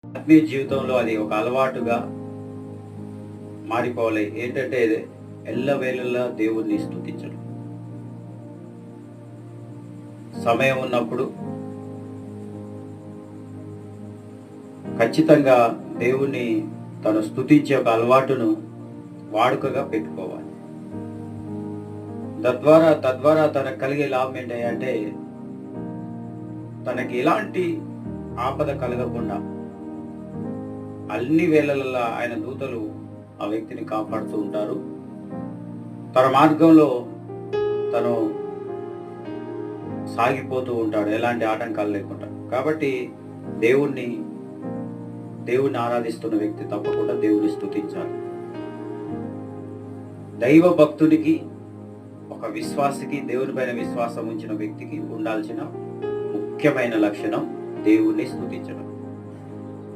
ఆత్మీయ జీవితంలో అది ఒక అలవాటుగా మారిపోవాలి. ఏంటంటే ఎల్లవేళలా దేవుణ్ణి స్తుతించడం. సమయం ఉన్నప్పుడు ఖచ్చితంగా దేవుణ్ణి తను స్తుతించే ఒక అలవాటును వాడుకగా పెట్టుకోవాలి. తద్వారా తనకు కలిగే లాభం ఏంటంటే తనకి ఎలాంటి ఆపద కలగకుండా అన్ని వేళలలో ఆయన దూతలు ఆ వ్యక్తిని కాపాడుతూ ఉంటారు. తన మార్గంలో తను సాగిపోతూ ఉంటాడు, ఎలాంటి ఆటంకాలు లేకుండా. కాబట్టి దేవుణ్ణి ఆరాధిస్తున్న వ్యక్తి తప్పకుండా దేవుని స్తుతించాలి. దైవ భక్తుడికి, ఒక విశ్వాసికి, దేవుని పైన విశ్వాసం ఉంచిన వ్యక్తికి ఉండాల్సిన ముఖ్యమైన లక్షణం దేవుణ్ణి స్తుతించడం.